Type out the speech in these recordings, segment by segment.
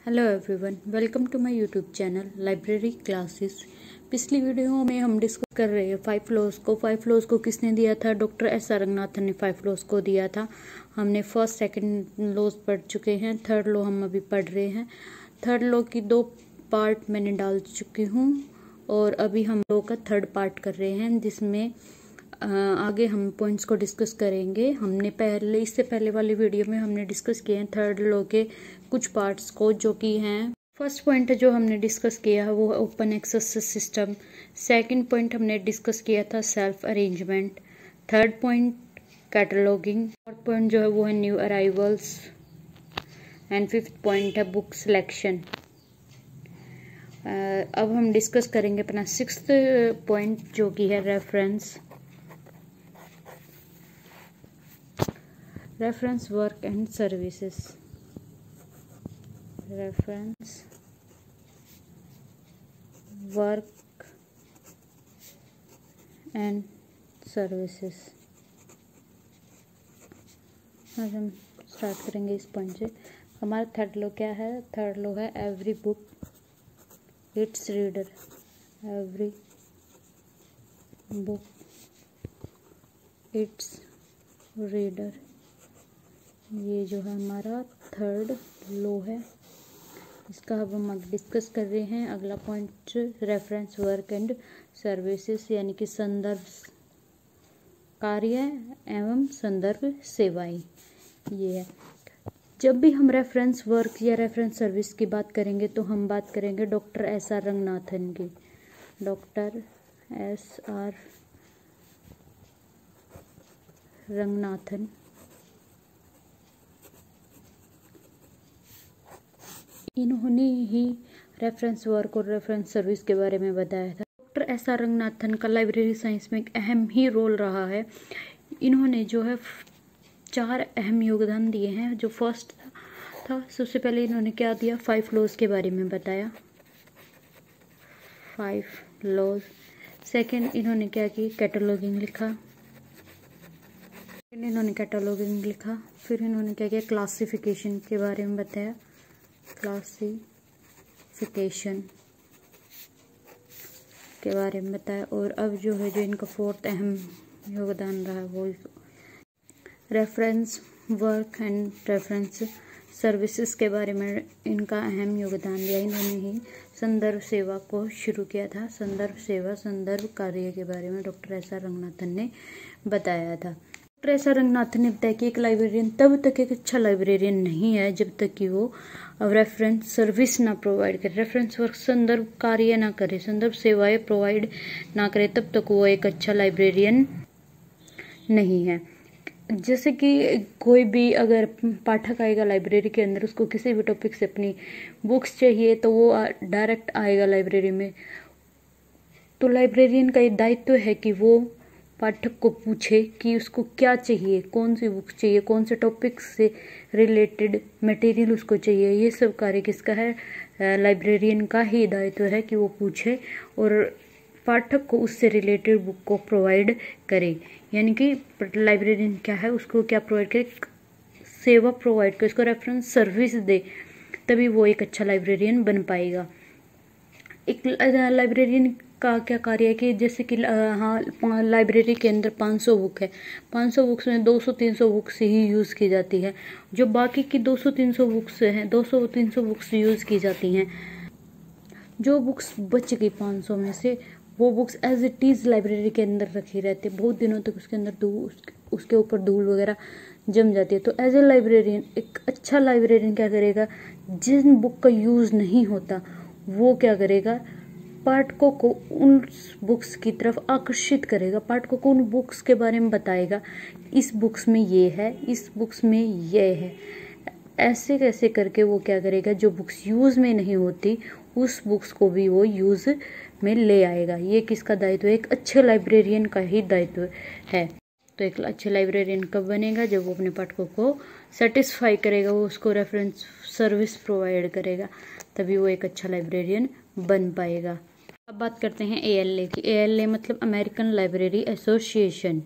Hello everyone, welcome to my YouTube channel library classes. पिछली video में हम discuss कर रहे हैं 5 लॉज को। 5 लॉज को किसने दिया था? डॉक्टर एस आर रंगनाथन ने 5 लॉज को दिया था। हमने फर्स्ट सेकंड लॉज पढ़ चुके हैं, थर्ड लॉ हम अभी पढ़ रहे हैं। थर्ड लॉ की 2 पार्ट मैंने डाल चुकी हूँ और अभी हम लॉ का थर्ड पार्ट कर रहे हैं, जिसमें आगे हम पॉइंट्स को डिस्कस करेंगे। हमने इससे पहले वाली वीडियो में हमने डिस्कस किए हैं थर्ड लॉ के कुछ पार्ट्स को, जो कि हैं फर्स्ट पॉइंट जो हमने डिस्कस किया है वो open access system. Second point हमने डिस्कस किया था self arrangement. Third point cataloguing. Fourth point जो है वो है new arrivals and fifth point है बुक सिलेक्शन। अब हम डिस्कस करेंगे अपना सिक्स्थ पॉइंट, जो कि है reference work and services. Reference work and services. आज हम स्टार्ट करेंगे इस पॉइंट से। हमारा थर्ड लॉ क्या है? थर्ड लॉ है every book it's reader. Every book it's reader, ये जो है हमारा थर्ड लॉ है। इसका अब हम डिस्कस कर रहे हैं। अगला point reference work and services, यानी कि संदर्भ कार्य एवं संदर्भ सेवाएं। ये है। जब भी हम रेफरेंस वर्क या रेफरेंस सर्विस की बात करेंगे तो हम बात करेंगे डॉक्टर एस आर रंगनाथन की। डॉक्टर एस आर रंगनाथन इन्होंने ही रेफरेंस वर्क और रेफरेंस सर्विस के बारे में बताया था। डॉक्टर एस आर रंगनाथन का लाइब्रेरी साइंस में एक अहम ही रोल रहा है। इन्होंने जो है 4 अहम योगदान दिए हैं। जो फर्स्ट था सबसे पहले इन्होंने क्या दिया? 5 लॉज के बारे में बताया, 5 लॉज। सेकेंड इन्होंने क्या की? कैटलॉगिंग लिखा। फिर इन्होंने क्या किया? क्लासिफिकेशन के बारे में बताया, क्लासिफिकेशन के बारे में बताया। और अब जो है जो इनका फोर्थ अहम योगदान रहा वो reference work and reference services के बारे में इनका अहम योगदान दिया। इन्होंने ही संदर्भ सेवा को शुरू किया था। संदर्भ सेवा, संदर्भ कार्य के बारे में डॉक्टर एस आर रंगनाथन ने बताया था। डॉक्टर एस आर रंगनाथन ने बताया कि एक लाइब्रेरियन तब तक एक अच्छा लाइब्रेरियन नहीं है जब तक कि वो रेफरेंस सर्विस ना प्रोवाइड करे, रेफरेंस वर्क संदर्भ कार्य ना करे, संदर्भ सेवाएं प्रोवाइड ना करे, तब तक वो एक अच्छा लाइब्रेरियन नहीं है। जैसे कि कोई भी अगर पाठक आएगा लाइब्रेरी के अंदर, उसको किसी भी टॉपिक से अपनी बुक्स चाहिए तो वो डायरेक्ट आएगा लाइब्रेरी में। तो लाइब्रेरियन का ये दायित्व है कि वो पाठक को पूछे कि उसको क्या चाहिए, कौन सी बुक चाहिए, कौन से टॉपिक से रिलेटेड मटेरियल उसको चाहिए। ये सब कार्य किसका है? लाइब्रेरियन का ही दायित्व है कि वो पूछे और पाठक को उससे रिलेटेड बुक को प्रोवाइड करे। यानी कि लाइब्रेरियन क्या है? उसको क्या प्रोवाइड करे? सेवा प्रोवाइड करे, उसको रेफरेंस सर्विस दे, तभी वो एक अच्छा लाइब्रेरियन बन पाएगा। एक लाइब्रेरियन का क्या कार्य है कि जैसे कि हाँ, लाइब्रेरी के अंदर 500 बुक है, 500 बुक्स में 200-300 बुक्स ही यूज़ की जाती है। जो बाकी की 200-300 बुक्स हैं, 200-300 बुक्स यूज़ की जाती हैं। जो बुक्स बच गई 500 में से, वो books as it is library के अंदर रखी रहती है। बहुत दिनों तक उसके अंदर उसके ऊपर धूल वगैरह जम जाती है। तो एज ए लाइब्रेरियन, एक अच्छा लाइब्रेरियन क्या करेगा? जिन बुक का यूज़ नहीं होता वो क्या करेगा? पाठकों को उन बुक्स की तरफ आकर्षित करेगा, पाठकों को उन बुक्स के बारे में बताएगा, इस बुक्स में ये है, इस बुक्स में ये है। ऐसे कैसे करके वो क्या करेगा? जो बुक्स यूज़ में नहीं होती उस बुक्स को भी वो यूज़ में ले आएगा। ये किसका दायित्व है? एक अच्छे लाइब्रेरियन का ही दायित्व है। तो एक अच्छे लाइब्रेरियन कब बनेगा? जब वो अपने पाठकों को सेटिस्फाई करेगा, वो उसको रेफरेंस सर्विस प्रोवाइड करेगा, तभी वो एक अच्छा लाइब्रेरियन बन पाएगा। अब बात करते हैं ALA की। ALA मतलब अमेरिकन लाइब्रेरी एसोसिएशन।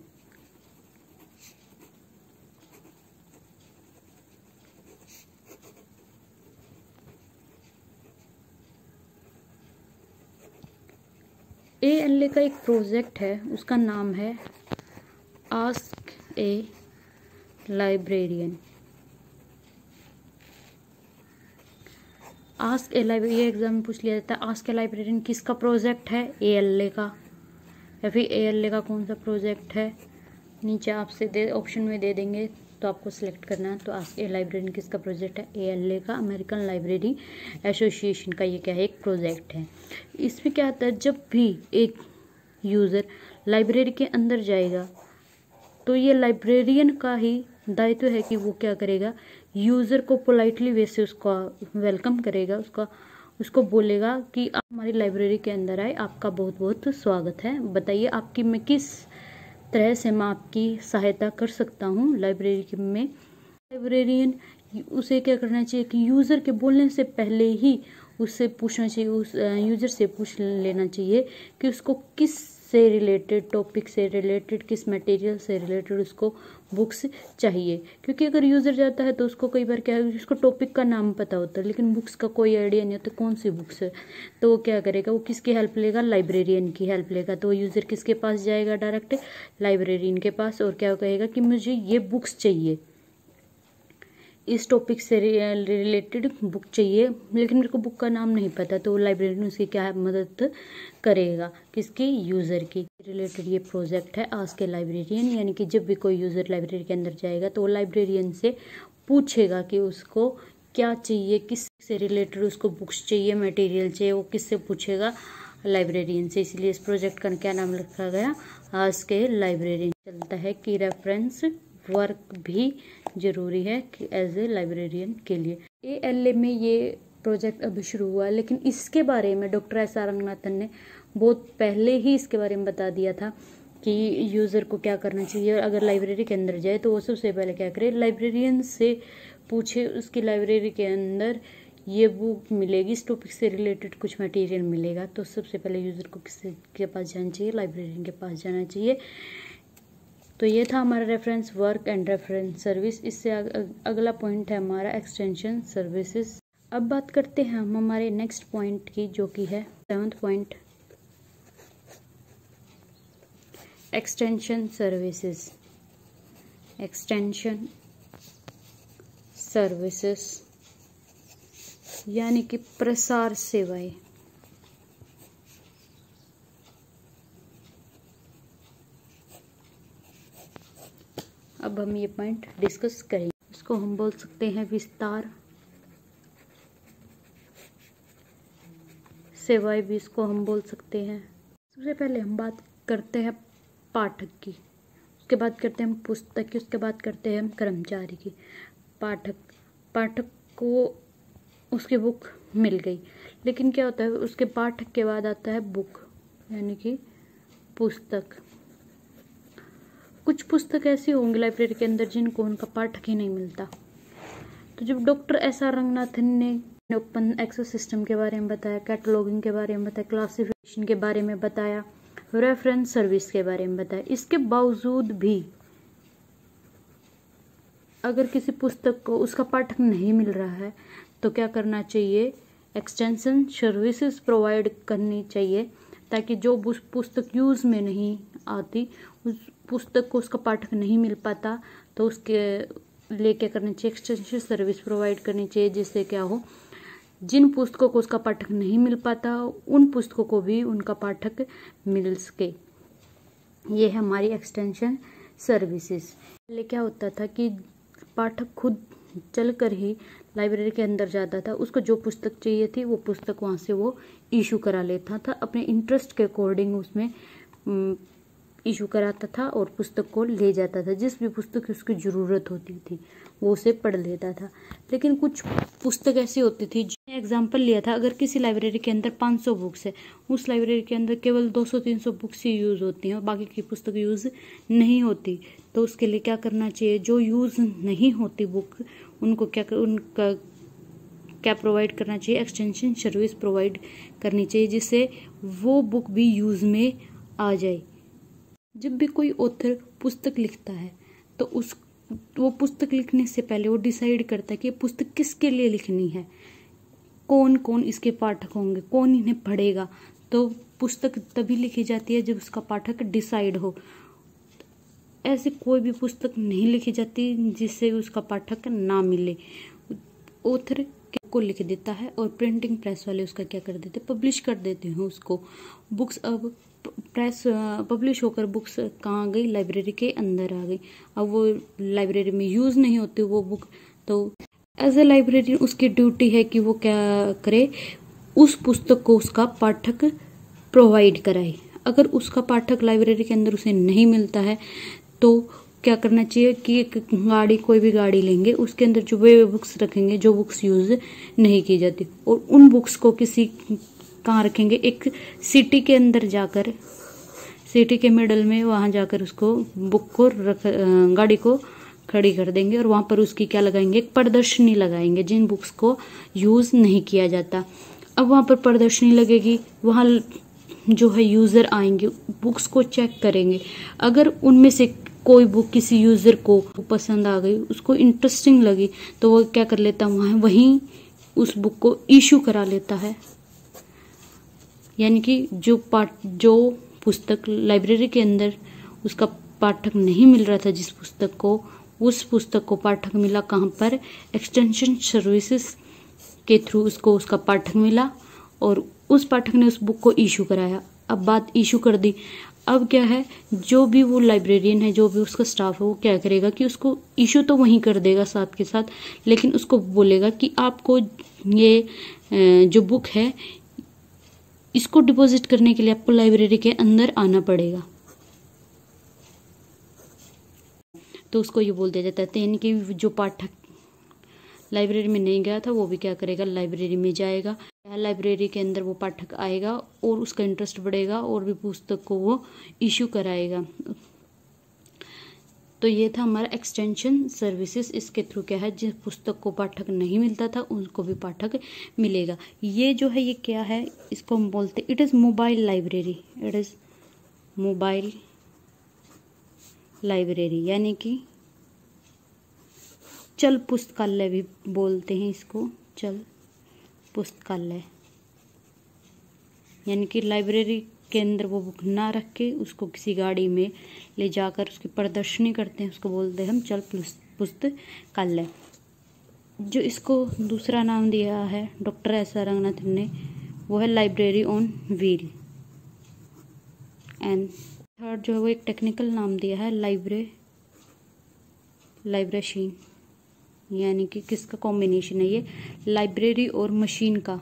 ALA का एक प्रोजेक्ट है, उसका नाम है आस्क ए लाइब्रेरियन। आस्क ए लाइब्रेरियन, ये एग्जाम में पूछ लिया जाता है। आस्क ए लाइब्रेरियन किसका प्रोजेक्ट है? ALA का। या फिर ALA का कौन सा प्रोजेक्ट है, नीचे आपसे ऑप्शन में दे देंगे तो आपको सिलेक्ट करना है। तो आस्क ए लाइब्रेरियन किसका प्रोजेक्ट है? ALA का, अमेरिकन लाइब्रेरी एसोसिएशन का ये क्या है? एक प्रोजेक्ट है। इसमें क्या होता है, जब भी एक यूज़र लाइब्रेरी के अंदर जाएगा तो ये लाइब्रेरियन का ही दायित्व है कि वो क्या करेगा, यूज़र को पोलाइटली वे से उसका वेलकम करेगा, उसको बोलेगा कि आप हमारी लाइब्रेरी के अंदर आए, आपका बहुत बहुत स्वागत है, बताइए आपकी मैं किस तरह से मैं आपकी सहायता कर सकता हूँ लाइब्रेरी में। लाइब्रेरियन उसे क्या करना चाहिए कि यूज़र के बोलने से पहले ही उससे पूछना चाहिए, उस यूज़र से पूछ लेना चाहिए कि उसको किस से रिलेटेड, टॉपिक से रिलेटेड, किस मटेरियल से रिलेटेड उसको बुक्स चाहिए। क्योंकि अगर यूज़र जाता है तो उसको कई बार क्या है, उसको टॉपिक का नाम पता होता है लेकिन बुक्स का कोई आइडिया नहीं होता कौन सी बुक्स है। तो वो क्या करेगा, वो किसकी हेल्प लेगा? लाइब्रेरियन की हेल्प लेगा। तो वो यूज़र किसके पास जाएगा? डायरेक्ट लाइब्रेरियन के पास, और क्या कहेगा कि मुझे ये बुक्स चाहिए, इस टॉपिक से रिलेटेड बुक चाहिए, लेकिन मेरे को बुक का नाम नहीं पता। तो लाइब्रेरियन उसकी क्या है, मदद करेगा, किसकी? यूज़र की रिलेटेड ये प्रोजेक्ट है आस्क ए लाइब्रेरियन। यानी कि जब भी कोई यूज़र लाइब्रेरी के अंदर जाएगा तो वो लाइब्रेरियन से पूछेगा कि उसको क्या चाहिए, किस से रिलेटेड उसको बुक्स चाहिए, मटेरियल चाहिए, वो किससे पूछेगा? लाइब्रेरियन से। इसलिए इस प्रोजेक्ट का क्या नाम रखा गया? आस्क ए लाइब्रेरियन। चलता है कि रेफरेंस वर्क भी जरूरी है कि एज ए लाइब्रेरियन के लिए। ALA में ये प्रोजेक्ट अभी शुरू हुआ है, लेकिन इसके बारे में डॉक्टर S.R. रंगनाथन ने बहुत पहले ही इसके बारे में बता दिया था कि यूज़र को क्या करना चाहिए। अगर लाइब्रेरी के अंदर जाए तो वो सबसे पहले क्या करे, लाइब्रेरियन से पूछे उसकी लाइब्रेरी के अंदर ये बुक मिलेगी, इस टॉपिक से रिलेटेड कुछ मटेरियल मिलेगा। तो सबसे पहले यूज़र को किसके के पास जाना चाहिए? लाइब्रेरियन के पास जाना चाहिए। तो ये था हमारा reference work and reference service. इससे अगला पॉइंट है हमारा एक्सटेंशन सर्विसेज। अब बात करते हैं हम हमारे नेक्स्ट पॉइंट की, जो कि है 7th point, extension services. Extension services यानी कि प्रसार सेवाएं। अब हम ये पॉइंट डिस्कस करेंगे। इसको हम बोल सकते हैं विस्तार सेवाएं भी इसको हम बोल सकते हैं। सबसे पहले हम बात करते हैं पाठक की, उसके बाद करते हैं हम पुस्तक की, उसके बाद करते हैं हम कर्मचारी की। पाठक को उसकी बुक मिल गई, लेकिन क्या होता है, उसके पाठक के बाद आता है बुक यानी कि पुस्तक। कुछ पुस्तक ऐसी होंगी लाइब्रेरी के अंदर जिनको उनका पाठक ही नहीं मिलता। तो जब डॉक्टर S.R. रंगनाथन ने ओपन एक्सेस सिस्टम के बारे में बताया, कैटलॉगिंग के बारे में बताया, क्लासिफिकेशन के बारे में बताया, रेफरेंस सर्विस के बारे में बताया, इसके बावजूद भी अगर किसी पुस्तक को उसका पाठक नहीं मिल रहा है तो क्या करना चाहिए? एक्सटेंशन सर्विसेज प्रोवाइड करनी चाहिए, ताकि जो पुस्तक यूज़ में नहीं आती, उस पुस्तक को उसका पाठक नहीं मिल पाता, तो उसके लिए क्या करना चाहिए? एक्सटेंशन सर्विस प्रोवाइड करनी चाहिए, जिससे क्या हो, जिन पुस्तकों को उसका पाठक नहीं मिल पाता उन पुस्तकों को भी उनका पाठक मिल सके। ये है हमारी एक्सटेंशन सर्विसेज। पहले क्या होता था कि पाठक खुद चलकर ही लाइब्रेरी के अंदर जाता था, उसको जो पुस्तक चाहिए थी वो पुस्तक वहाँ से वो इशू करा लेता था, अपने इंटरेस्ट के अकॉर्डिंग उसमें इशू कराता था और पुस्तक को ले जाता था। जिस भी पुस्तक की उसकी ज़रूरत होती थी वो उसे पढ़ लेता था। लेकिन कुछ पुस्तक ऐसी होती थी, जिन्हें एग्जाम्पल लिया था, अगर किसी लाइब्रेरी के अंदर 500 बुक्स है, उस लाइब्रेरी के अंदर केवल 200-300 बुक्स ही यूज़ होती हैं और बाकी की पुस्तक यूज़ नहीं होती। तो उसके लिए क्या करना चाहिए? जो यूज़ नहीं होती बुक, उनको उनका क्या प्रोवाइड करना चाहिए? एक्सटेंशन सर्विस प्रोवाइड करनी चाहिए, जिससे वो बुक भी यूज़ में आ जाए। जब भी कोई ऑथर पुस्तक लिखता है तो वो पुस्तक लिखने से पहले वो डिसाइड करता है कि पुस्तक किसके लिए लिखनी है, कौन कौन इसके पाठक होंगे, कौन इन्हें पढ़ेगा। तो पुस्तक तभी लिखी जाती है जब उसका पाठक डिसाइड हो। ऐसे कोई भी पुस्तक नहीं लिखी जाती जिससे उसका पाठक ना मिले। ऑथर को लिख देता है और प्रिंटिंग प्रेस वाले उसका क्या कर देते, पब्लिश कर देते हैं उसको। बुक्स अब प्रेस पब्लिश होकर बुक्स कहाँ गई, लाइब्रेरी के अंदर आ गई। अब वो लाइब्रेरी में यूज नहीं होती वो बुक, तो एज ए लाइब्रेरी उसकी ड्यूटी है कि वो क्या करे, उस पुस्तक को उसका पाठक प्रोवाइड कराए। अगर उसका पाठक लाइब्रेरी के अंदर उसे नहीं मिलता है तो क्या करना चाहिए कि एक गाड़ी, कोई भी गाड़ी लेंगे, उसके अंदर जो वे बुक्स रखेंगे जो बुक्स यूज नहीं की जाती, और उन बुक्स को किसी कहाँ रखेंगे, एक सिटी के अंदर जाकर, सिटी के मिडल में वहां जाकर उसको बुक को गाड़ी को खड़ी कर देंगे और वहां पर उसकी क्या लगाएंगे, एक प्रदर्शनी लगाएंगे जिन बुक्स को यूज नहीं किया जाता। अब वहां पर प्रदर्शनी लगेगी, वहां जो है यूजर आएंगे, बुक्स को चेक करेंगे। अगर उनमें से कोई बुक किसी यूजर को पसंद आ गई, उसको इंटरेस्टिंग लगी, तो वो क्या कर लेता है, वहीं उस बुक को इशू करा लेता है। यानी कि जो पुस्तक लाइब्रेरी के अंदर उसका पाठक नहीं मिल रहा था, जिस पुस्तक को, उस पुस्तक को पाठक मिला कहाँ पर, एक्सटेंशन सर्विसेज के थ्रू उसको उसका पाठक मिला और उस पाठक ने उस बुक को इशू कराया। अब बात इशू कर दी, अब क्या है, जो भी वो लाइब्रेरियन है, जो भी उसका स्टाफ है, वो क्या करेगा कि उसको इशू तो वहीं कर देगा साथ के साथ, लेकिन उसको बोलेगा कि आपको ये जो बुक है इसको डिपॉजिट करने के लिए आपको लाइब्रेरी के अंदर आना पड़ेगा। तो उसको ये बोल दिया जाता है, यानी कि जो पाठक लाइब्रेरी में नहीं गया था वो भी क्या करेगा, लाइब्रेरी में जाएगा। लाइब्रेरी के अंदर वो पाठक आएगा और उसका इंटरेस्ट बढ़ेगा और भी पुस्तक को वो इशू कराएगा। तो ये था हमारा एक्सटेंशन सर्विसेज। इसके थ्रू क्या है, जिस पुस्तक को पाठक नहीं मिलता था उनको भी पाठक मिलेगा। ये जो है ये क्या है, इसको हम बोलते, it is mobile library, it is mobile library, यानी कि चल पुस्तकालय भी बोलते हैं इसको, चल पुस्तकालय। यानी कि लाइब्रेरी के अंदर वो बुक ना रख के उसको किसी गाड़ी में ले जाकर उसकी प्रदर्शनी करते हैं, उसको बोलते हैं हम चल पुस्तकालय। जो इसको दूसरा नाम दिया है डॉक्टर एस आर रंगनाथन ने, वो है library on wheel. And third जो है वो एक टेक्निकल नाम दिया है लाइब्रेशन, यानी कि किसका कॉम्बिनेशन है ये, लाइब्रेरी और मशीन का,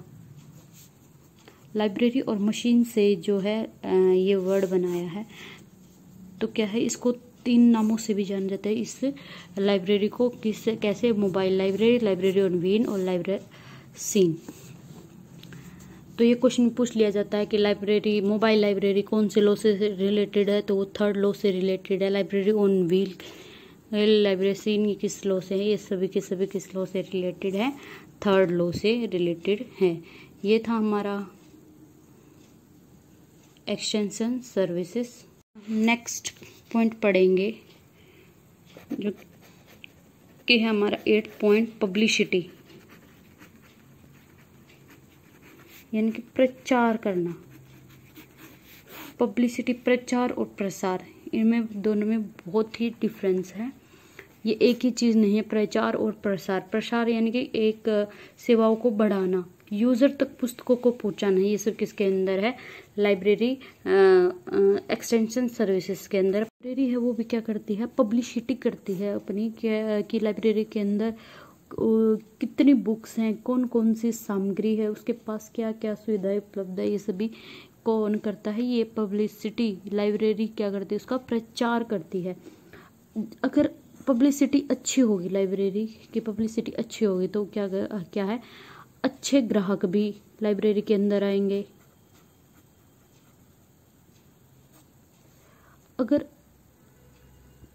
लाइब्रेरी और मशीन से जो है ये वर्ड बनाया है। तो क्या है, इसको 3 नामों से भी जाना जाता है इस लाइब्रेरी को, किससे कैसे, mobile library, library on wheel और लाइब्रेशन। तो ये क्वेश्चन पूछ लिया जाता है कि लाइब्रेरी, मोबाइल लाइब्रेरी कौन से लॉ से रिलेटेड है, तो वो 3rd लॉ से रिलेटेड है। लाइब्रेरी ऑन व्हील लाइब्रेशन किस लॉ से है, ये सभी के सभी किस लॉ से रिलेटेड है, 3rd लॉ से रिलेटेड है। ये था हमारा एक्सटेंशन सर्विसेज। नेक्स्ट पॉइंट पढ़ेंगे जो कि है हमारा 8 पॉइंट, पब्लिसिटी, यानी कि प्रचार करना। पब्लिसिटी, प्रचार और प्रसार, इनमें दोनों में बहुत ही डिफरेंस है। ये एक ही चीज़ नहीं है, प्रचार और प्रसार। प्रसार यानी कि एक सेवाओं को बढ़ाना, यूज़र तक पुस्तकों को पहुंचाना, ये सब किसके अंदर है, लाइब्रेरी एक्सटेंशन सर्विसेज के अंदर। लाइब्रेरी है वो भी क्या करती है, पब्लिसिटी करती है अपनी, कि लाइब्रेरी के अंदर कितनी बुक्स हैं, कौन कौन सी सामग्री है, उसके पास क्या क्या सुविधाएं उपलब्ध है, ये सभी कौन करता है, ये पब्लिसिटी लाइब्रेरी क्या करती है, उसका प्रचार करती है। अगर पब्लिसिटी अच्छी होगी, लाइब्रेरी की पब्लिसिटी अच्छी होगी तो क्या है, अच्छे ग्राहक भी लाइब्रेरी के अंदर आएंगे। अगर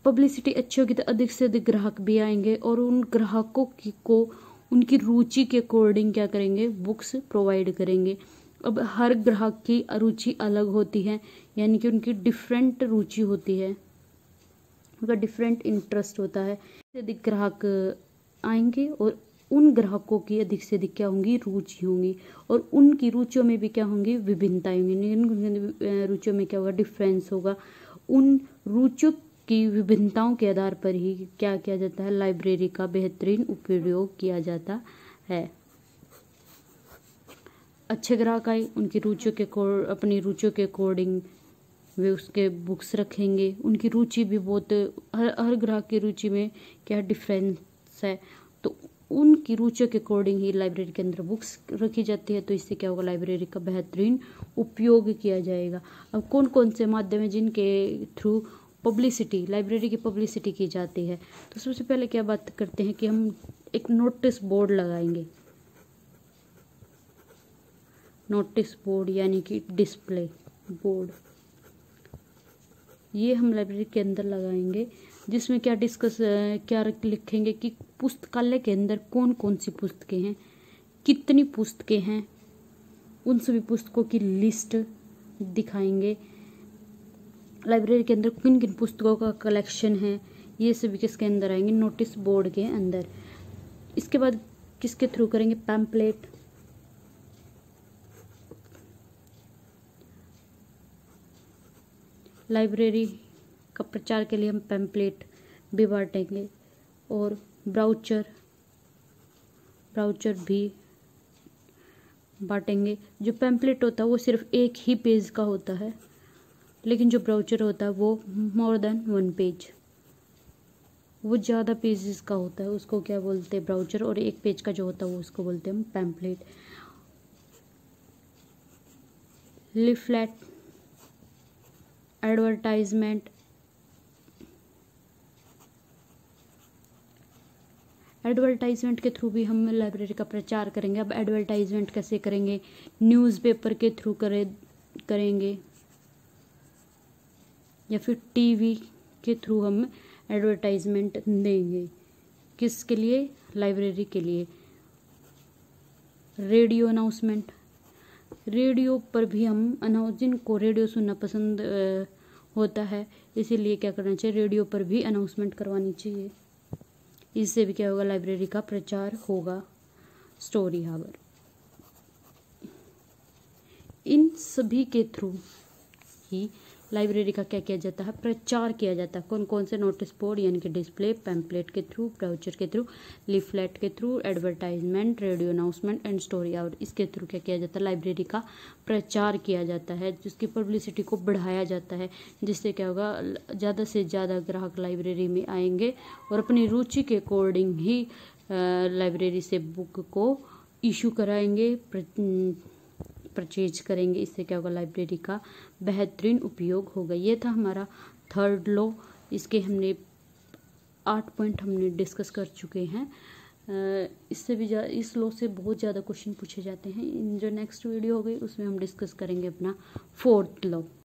पब्लिसिटी अच्छी होगी तो अधिक से अधिक ग्राहक भी आएंगे और उन ग्राहकों को उनकी रुचि के अकॉर्डिंग क्या करेंगे, बुक्स प्रोवाइड करेंगे। अब हर ग्राहक की रुचि अलग होती है, यानी कि उनकी डिफरेंट रुचि होती है, उनका डिफरेंट इंटरेस्ट होता है। अधिक ग्राहक आएंगे और उन ग्राहकों की अधिक से अधिक क्या होंगी, रुचि होंगी, और उनकी रुचियों में भी क्या होंगी, विभिन्नताएं होंगी। उन रुचियों में क्या होगा, डिफरेंस होगा। उन रुचियों की विभिन्नताओं के आधार पर ही क्या किया जाता है, लाइब्रेरी का बेहतरीन उपयोग किया जाता है। अच्छे ग्राहक आए, उनकी रुचियों के अपनी रुचियों के अकॉर्डिंग वे उसके बुक्स रखेंगे। उनकी रुचि भी बहुत, हर ग्राहक की रुचि में क्या डिफरेंस है, तो उनकी रुचियों के अकॉर्डिंग ही लाइब्रेरी के अंदर बुक्स रखी जाती है। तो इससे क्या होगा, लाइब्रेरी का बेहतरीन उपयोग किया जाएगा। अब कौन कौन से माध्यम है जिनके थ्रू पब्लिसिटी, लाइब्रेरी की पब्लिसिटी की जाती है। तो सबसे पहले क्या बात करते हैं कि हम एक नोटिस बोर्ड लगाएंगे। नोटिस बोर्ड यानी कि डिस्प्ले बोर्ड, ये हम लाइब्रेरी के अंदर लगाएंगे, जिसमें क्या क्या लिखेंगे कि पुस्तकालय के अंदर कौन कौन सी पुस्तकें हैं, कितनी पुस्तकें हैं, उन सभी पुस्तकों की लिस्ट दिखाएंगे। लाइब्रेरी के अंदर किन किन पुस्तकों का कलेक्शन है, ये सभी किसके अंदर आएंगे, नोटिस बोर्ड के अंदर। इसके बाद किसके थ्रू करेंगे, पैम्पलेट। लाइब्रेरी का प्रचार के लिए हम पैम्पलेट भी बांटेंगे, और ब्राउचर भी बांटेंगे। जो पैम्पलेट होता है वो सिर्फ एक ही पेज का होता है, लेकिन जो ब्राउचर होता है वो मोर देन 1 पेज, वो ज़्यादा पेजेस का होता है, उसको क्या बोलते हैं, ब्राउचर। और एक पेज का जो होता है वो उसको बोलते हैं हम पैम्पलेट। लिफलेट, एडवर्टाइजमेंट के थ्रू भी हम लाइब्रेरी का प्रचार करेंगे। अब एडवर्टाइजमेंट कैसे करेंगे, न्यूज़पेपर के थ्रू करेंगे, या फिर टीवी के थ्रू हम एडवर्टाइजमेंट देंगे। किसके लिए, लाइब्रेरी के लिए। रेडियो अनाउंसमेंट, रेडियो पर भी हम जिनको रेडियो सुनना पसंद होता है, इसीलिए क्या करना चाहिए, रेडियो पर भी अनाउंसमेंट करवानी चाहिए। इससे भी क्या होगा, लाइब्रेरी का प्रचार होगा। स्टोरी हावर, इन सभी के थ्रू ही लाइब्रेरी का क्या किया जाता है, प्रचार किया जाता है। कौन कौन से, नोटिस बोर्ड यानी कि डिस्प्ले, पैम्पलेट के थ्रू, ब्राउचर के थ्रू, लीफलेट के through, advertisement, radio announcement and story hour. इसके थ्रू क्या किया जाता है, लाइब्रेरी का प्रचार किया जाता है, जिसकी पब्लिसिटी को बढ़ाया जाता है। जिससे क्या होगा, ज़्यादा से ज़्यादा ग्राहक लाइब्रेरी में आएंगे और अपनी रुचि के अकॉर्डिंग ही लाइब्रेरी से बुक को इशू कराएंगे, परचेज करेंगे। इससे क्या होगा, लाइब्रेरी का बेहतरीन उपयोग होगा। ये था हमारा 3rd लॉ। इसके हमने 8 पॉइंट हमने डिस्कस कर चुके हैं। इससे भी इस लॉ से बहुत ज़्यादा क्वेश्चन पूछे जाते हैं। जो नेक्स्ट वीडियो होगी उसमें हम डिस्कस करेंगे अपना 4th लॉ।